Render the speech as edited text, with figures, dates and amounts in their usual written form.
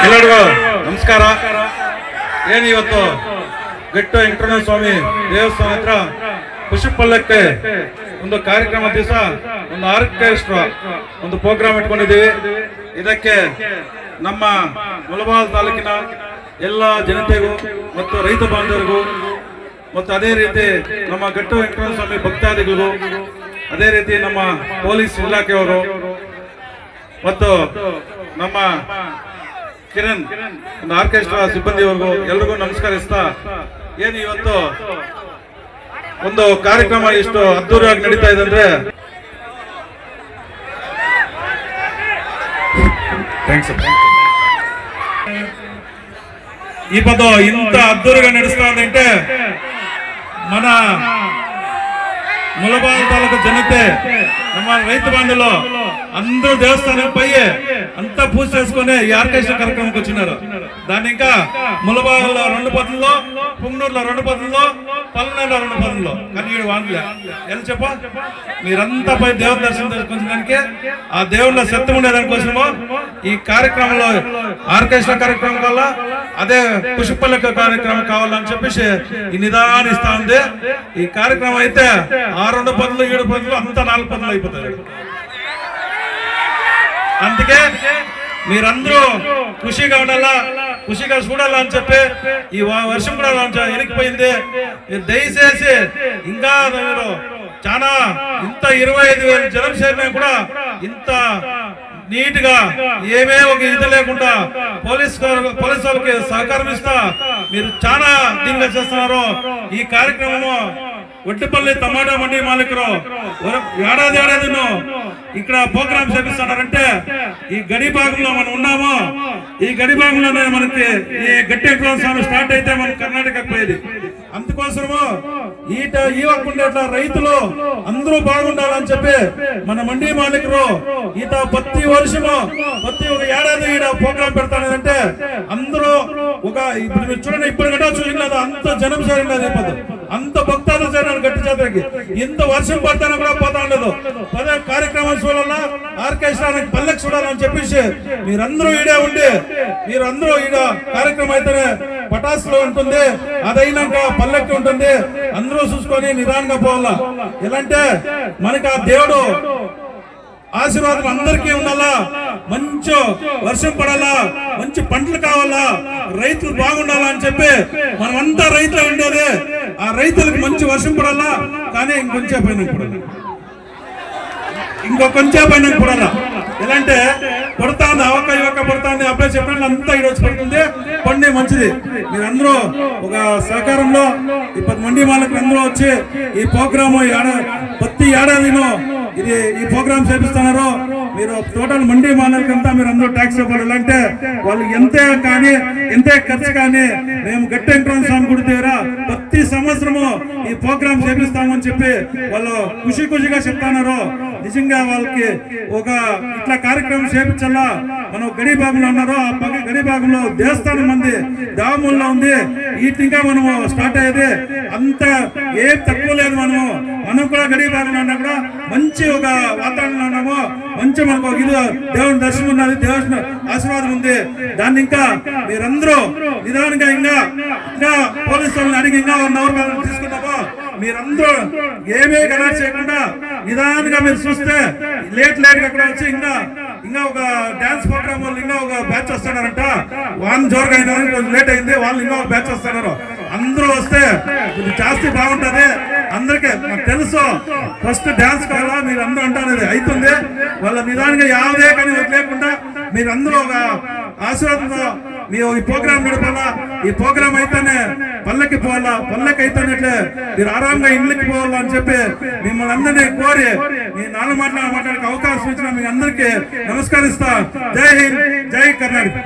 ಎಲ್ಲರಿಗೂ ನಮಸ್ಕಾರ. ಏನು ಇವತ್ತು ಗಟ್ಟು ವೆಂಕಟರಮಣ ಸ್ವಾಮಿ ದೇವಸ್ಥಾನ ಹತ್ರ ಪುಷ್ಪಲ್ಲಕ್ಕೆ ಒಂದು ಕಾರ್ಯಕ್ರಮ ದಿವಸ ಒಂದು ಆರ್ಕೆಸ್ಟ್ರಾ ಒಂದು ಪ್ರೋಗ್ರಾಮ್ ಇಟ್ಕೊಂಡಿದ್ದೀವಿ. ಇದಕ್ಕೆ ನಮ್ಮ ಮುಳಬಾಗಿಲು ತಾಲೂಕಿನ ಎಲ್ಲ ಜನತೆಗೂ ಮತ್ತು ರೈತ ಬಾಂಧವರಿಗೂ ಮತ್ತು ಅದೇ ರೀತಿ ನಮ್ಮ ಗಟ್ಟು ವೆಂಕಟರಮಣ ಸ್ವಾಮಿ ಭಕ್ತಾದಿಗಳಿಗೂ ಅದೇ ರೀತಿ ನಮ್ಮ ಪೊಲೀಸ್ ಇಲಾಖೆಯವರು ಮತ್ತು ನಮ್ಮ ಕಿರಣ್ ಒಂದು ಆರ್ಕೆಸ್ಟ್ರಾ ಸಿಬ್ಬಂದಿವರೆಗೂ ಎಲ್ರಿಗೂ ನಮಸ್ಕರಿಸ್ತಾ, ಏನು ಇವತ್ತು ಒಂದು ಕಾರ್ಯಕ್ರಮ ಇಷ್ಟು ಅದ್ದೂರಿಯಾಗಿ ನಡೀತಾ ಇದೆ ಅಂದ್ರೆ ఈ పద ఇంత అద్దూరుగా నడుస్తుందంటే మన ములబాగిలు తాలూకు జనతే ನಮ್ಮ ರೈತ ಬಾಂಧವರು అందరూ దేవస్థానం పోయి అంతా పూజ చేసుకుని ఈ ఆర్కెస్ట్రా కార్యక్రమంకి వచ్చినారు. దాన్ని ఇంకా ములబాగిలో 2 పదుల్లో, పుంగనూరులో 2 పదుల్లో, పల్లెలో 2 పదుల్లో కానీ వీడు వాడలే. ఎలా చెప్ప మీరంతా పోయి దేవుడి దర్శనం చేసుకునేదానికి ఆ దేవుళ్ళ సత్యం ఉండేదానికోసము ఈ కార్యక్రమంలో ఆర్కెస్ట్రా కార్యక్రమం వల్ల అదే పుష్పల్లక కార్యక్రమం కావాలని చెప్పేసి ఈ నిదానం ఇస్తా ఉంది. ఈ కార్యక్రమం అయితే 6 పదులు 7 పదులు అంతా 4 పదులు అయిపోతాయి. అందుకే మీరందరూ ఖుషిగా ఉండాలా, ఖుషిగా చూడాలా అని చెప్పి ఈ వర్షం కూడా వెనక్కిపోయింది. మీరు దయచేసి ఇంకా మీరు చాలా ఇంత 25,000 జనం చేరినా కూడా ఇంత నీట్ గా ఏమే ఒక ఇది లేకుండా పోలీస్ వాళ్ళకి సహకారం ఇస్తా మీరు చాలా దీనిగా చేస్తున్నారు. ఈ కార్యక్రమము ఒట్టిపల్లి టమాటా మండి మాలికరు ఏడాదిను ఇక్కడ ప్రోగ్రామ్ చేపిస్తున్నారంటే ఈ గడి భాగంలో మనం ఉన్నాము. ఈ గడి భాగంలోనే మనకి ఈ గట్టి వెంకటరమణ స్వామి స్టార్ట్ అయితే మనం కర్ణాటకకు పోయేది. అందుకోసము ఈ ఒక్క రైతులు అందరూ బాగుండాలని చెప్పి మన మండి మాలికరు ఈత ప్రతి వర్షము ప్రతి ఒక ఏడాది ఈడ ప్రోగ్రాం పెడతానంటే అందరూ ఒక ఇప్పుడు మీరు చూడండి, ఇప్పుడు గట్రా చూసినది అంత జనం చేరినది, అంత భక్తాలు చేరినారు గట్టి జాతరకి. ఇంత వర్షం పడతానో కూడా పోతా ఉండదు. పదే కార్యక్రమాలు చూడాలా, ఆర్కెస్ట్రానికి పల్లెకి చూడాలని చెప్పేసి మీరందరూ ఈడే ఉండి మీరందరూ ఈడ కార్యక్రమం అయితేనే పటాసులో ఉంటుంది, అదైనాక పల్లెకి ఉంటుంది. అందరూ చూసుకొని నిదానంగా పోవాలా. ఎలాంటే మనకి ఆ దేవుడు ఆశీర్వాదం అందరికీ ఉండాలా, మంచి వర్షం పడాలా, మంచి పంటలు కావాలా, రైతులు బాగుండాలా అని చెప్పి మనమంతా రైతులు ఉండేది. ఆ రైతులకు మంచి వర్షం పడాలా, కానీ ఇంకొంచెం పైన పడాలా. ఎలాంటే పడుతుంది అవక్క పడుతుంది అప్పుడే చెప్పినట్లు అంతా ఈరోజు పడుతుంది. పండి మంచిది. మీరందరూ ఒక సహకారంలో 20 మంది వాళ్ళకి అందరూ వచ్చి ఈ ప్రోగ్రాము ప్రతి ఏడాదిలో ఇది ఈ ప్రోగ్రామ్ చేపిస్తున్నారు. మీరు టోటల్ మండి మానవులకంతా మీరు అందరూ ట్యాక్స్ ఇవ్వాలి. అంటే వాళ్ళు ఎంతే ఖర్చు కానీ మేము గట్టి వెంకటరమణ స్వామి గుడి దగ్గర ప్రతి సంవత్సరము ఈ ప్రోగ్రామ్ చేపిస్తామని చెప్పి వాళ్ళు ఖుషిగా చెప్తున్నారు. నిజంగా వాళ్ళకి ఒక ఇట్లా కార్యక్రమం చేపించాలా. మనం గడి భాగంలో ఉన్నారు, ఆ గడి భాగంలో దేవస్థానం మంది దామూల్లో ఉంది. వీటి ఇంకా మనము స్టార్ట్ అయ్యేది అంత ఏం తక్కువ లేదు. మనం కూడా గడి భాగంలో ఉన్నా కూడా మంచి ఒక వాతావరణంలో ఉన్నాము. మంచి మనకు ఇది దేవుని దర్శనం ఉన్నది, దేవుని ఆశీర్వాదం ఉంది. దాన్ని ఇంకా మీరందరూ నిదానంగా ఇంకా పోలీసు వాళ్ళని అడిగి ఇంకా 1 అవర్ తీసుకున్నాము. మీరందరూ ఏమీ గలాట్ చేయకుండా నిదానంగా మీరు చూస్తే లేట్ గా కూడా వచ్చి ఇంకా ఒక డాన్స్ ప్రోగ్రామ్ వాళ్ళు ఇంకా ఒక బ్యాచ్ వస్తున్నారంట. వాళ్ళు జోరుగా అయినా కొంచెం లేట్ అయింది, వాళ్ళు ఇంకా ఒక బ్యాచ్ వస్తున్నారు. అందరూ వస్తే ఇది జాస్తి బాగుంటది. అందరికీ నాకు తెలుసు ఫస్ట్ డాన్స్ కావాలా మీరు అందరూ అంటారు అవుతుంది. వాళ్ళ నిదానంగా యావదే కానీ లేకుండా మీరందరూ ఒక ఆశీర్వాదంతో మీ ఈ ప్రోగ్రాం నడపాలా. ఈ ప్రోగ్రాం అయితేనే పల్లెకి పోవాలా, పల్లెకి అయితేనట్లే మీరు ఆరాంగా ఇంట్లోకి పోవాలా అని చెప్పి మిమ్మల్ని అందరినీ కోరి మీ నాలుగు మాట్లాడే అవకాశం ఇచ్చిన మీ అందరికీ నమస్కరిస్తా. జై హింద్, జై కర్ణాటక.